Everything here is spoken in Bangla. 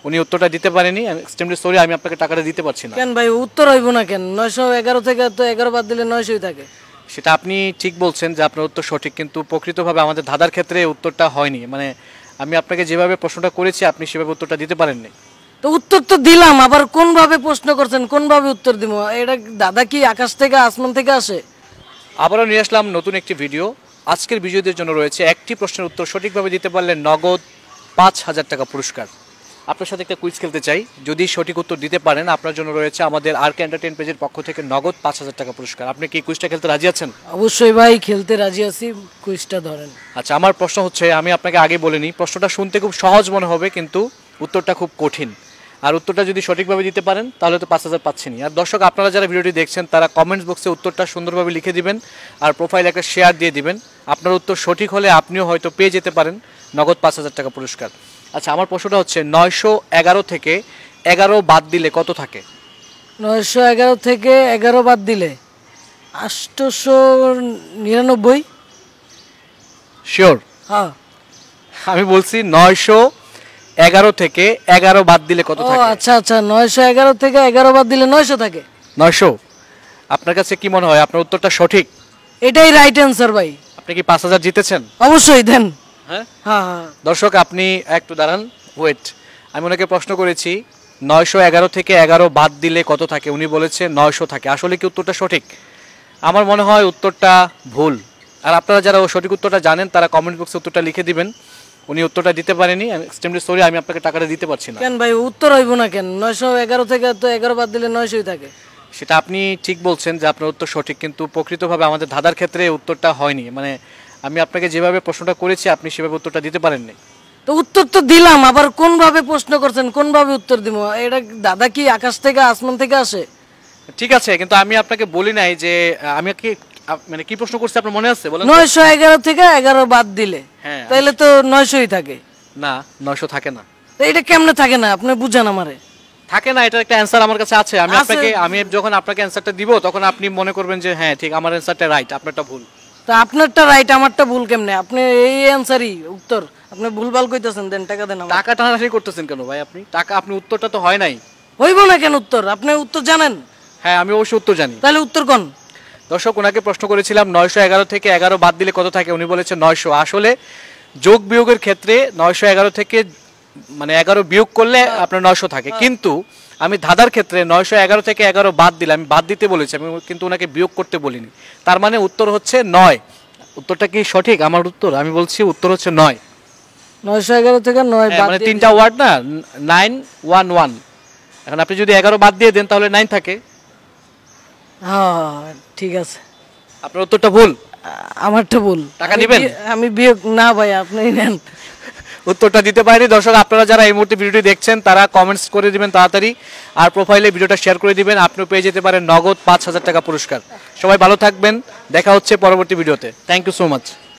উনি উত্তরটা দিতে পারেনি। আমি এক্সট্রিমলি সরি, আমি আপনাকে টাকাটা দিতে পারছি না। কেন ভাই উত্তর হইব না কেন? 911 থেকে তো 11 বাদ দিলে 900ই থাকে। সেটা আপনি ঠিক বলছেন যে আপনার উত্তর সঠিক, কিন্তু প্রকৃতভাবে আমাদের ধাঁধার ক্ষেত্রে উত্তরটা হয়নি। মানে আমি আপনাকে যেভাবে প্রশ্নটা করেছি আপনি সেভাবে উত্তরটা দিতে পারেননি। তো উত্তর তো দিলাম, আবার কোন ভাবে প্রশ্ন করছেন, কোন ভাবে উত্তর দিব? এটা দাদা কি আকাশ থেকে আসমান থেকে আসে? আবারও নিয়ে আসলাম নতুন একটি ভিডিও। আজকের বিজয়ীদের জন্য রয়েছে একটি প্রশ্নের উত্তর সঠিকভাবে দিতে পারলে নগদ 5,000 টাকা পুরস্কার। আপনার সাথে একটা কুইজ খেলতে চাই, যদি সঠিক উত্তর দিতে পারেন আপনার জন্য রয়েছে আমাদের আরকে এন্টারটেইন পেজের পক্ষ থেকে নগদ 5,000 টাকা পুরস্কার। আপনি কি কুইজটা খেলতে রাজি আছেন? অবশ্যই ভাই, খেলতে রাজি আছি, কুইজটা ধরেন। আচ্ছা, আমার প্রশ্ন হচ্ছে, আমি আপনাকে আগে বলিনি, প্রশ্নটা শুনতে খুব সহজ মনে হবে কিন্তু উত্তরটা খুব কঠিন। আর উত্তরটা যদি সঠিকভাবে দিতে পারেন তাহলে তো 5,000 পাচ্ছেনই। আর দর্শক আপনারা যারা ভিডিওটি দেখছেন তারা কমেন্টস বক্সে উত্তরটা সুন্দরভাবে লিখে দিবেন আর প্রোফাইলে একটা শেয়ার দিয়ে দিবেন। আপনার উত্তর সঠিক হলে আপনিও হয়তো পেয়ে যেতে পারেন নগদ 5,000 টাকা পুরস্কার। আচ্ছা, আমার প্রশ্নটা হচ্ছে 911 থেকে 11 বাদ দিলে কত থাকে? 911 থেকে 11 বাদ দিলে 899। শিওর? হ্যাঁ। আমি বলছি 911 থেকে 11 বাদ দিলে কত ও থাকে? আচ্ছা আচ্ছা, 911 থেকে 11 বাদ দিলে 900 থাকে। 900? আপনার কাছে কি মনে হয় আপনার উত্তরটা সঠিক? এটাই রাইট অ্যান্সার ভাই। আপনি কি 5,000 জিতেছেন? অবশ্যই দেন। হ্যাঁ হ্যাঁ হ্যাঁ। দর্শক আপনি একটু দাঁড়ান, ওয়েট। আমি ওনাকে প্রশ্ন করেছি 911 থেকে 11 বাদ দিলে কত থাকে, উনি বলেছে 900 থাকে। আসলে কি উত্তরটা সঠিক? আমার মনে হয় উত্তরটা ভুল। আর আপনারা যারা সঠিক উত্তরটা জানেন তারা কমেন্ট বক্সে উত্তরটা লিখে দিবেন। উনি উত্তরটা দিতে পারেনি, আমি এক্সট্রিমলি সরি, আমি আপনাকে টাকাটা দিতে পারছি না। কেন ভাই উত্তর হইব না কেন? 911 থেকে তো 11 বাদ দিলে 900ই থাকে। সেটা আপনি ঠিক বলছেন যে আপনার উত্তর সঠিক, কিন্তু প্রকৃতভাবে আমাদের ধাঁধার ক্ষেত্রে উত্তরটা হয়নি। মানে আমি আপনাকে যেভাবে প্রশ্নটা করেছি আপনি সেভাবে উত্তরটা দিতে পারেননি। তো উত্তর তো দিলাম, আবার কোন ভাবে প্রশ্ন করছেন, কোন ভাবে উত্তর দিব? এটা দাদা কি আকাশ থেকে আসমান থেকে আসে? ঠিক আছে, কিন্তু আমি আপনাকে বলি নাই যে আমি কি মানে কি প্রশ্ন করছি আপনার মনে আছে? বলেন। 911 থেকে 11 বাদ দিলে হ্যাঁ, তাইলে তো 900ই থাকে। না, 900 থাকে না। তো এটা কেমনে থাকে না? আপনি বুঝান আমারে। থাকে না, এটার একটা অ্যানসার আমার কাছে আছে। আছে। আমি যখন আপনাকে অ্যানসারটা দিব তখন আপনি মনে করবেন যে হ্যাঁ ঠিক, আমার অ্যানসারটা রাইট, আপনারটা ভুল। তো আপনারটা রাইট, আমারটা ভুল কেমনে? আপনি এই অ্যানসারই উত্তর, আপনি ভুলভাল কইতাছেন। দেন টাকা দেন। টাকা টানাটানি করতেছেন কেন ভাই আপনি? টাকা, আপনি উত্তরটা তো হয় নাই। হইব না কেন উত্তর? আপনি উত্তর জানেন? হ্যাঁ, আমি অবশ্যই উত্তর জানি। তাহলে উত্তর কোন? দর্শক ওনাকে প্রশ্ন করেছিলাম 911 থেকে 11 বাদ দিলে কত থাকে, উনি বলেছে 900। আসলে যোগ বিয়োগের ক্ষেত্রে 911 থেকে মানে 11 বিয়োগ করলে আপনার 900 থাকে, কিন্তু আমি ধাঁধার ক্ষেত্রে 911 থেকে 11 বাদ দিলে, আমি বাদ দিতে বলেছি, আমি কিন্তু ওনাকে বিয়োগ করতে বলিনি। তার মানে উত্তর হচ্ছে 9। উত্তরটা কি সঠিক? আমার উত্তর, আমি বলছি উত্তর হচ্ছে 9। 911 থেকে 9 বাদ মানে দিয়ে তিনটা ওয়ার্ড না, 911। এখন আপনি যদি 11 বাদ দিয়ে দেন তাহলে 9 থাকে। হ্যাঁ ঠিক আছে। আপনার উত্তরটা ভুল। আমারটা ভুল। টাকা দিবেন? আমি বিয়োগ না ভাই, আপনিই নেন। উত্তরটা দিতে পারিনি। দর্শক আপনারা যারা এই মুহূর্তে ভিডিওটি দেখছেন তারা কমেন্টস করে দিবেন তাড়াতাড়ি, আর প্রোফাইলে ভিডিওটা শেয়ার করে দিবেন। আপনিও পেয়ে যেতে পারেন নগদ 5,000 টাকা পুরস্কার। সবাই ভালো থাকবেন, দেখা হচ্ছে পরবর্তী ভিডিওতে। Thank you so much.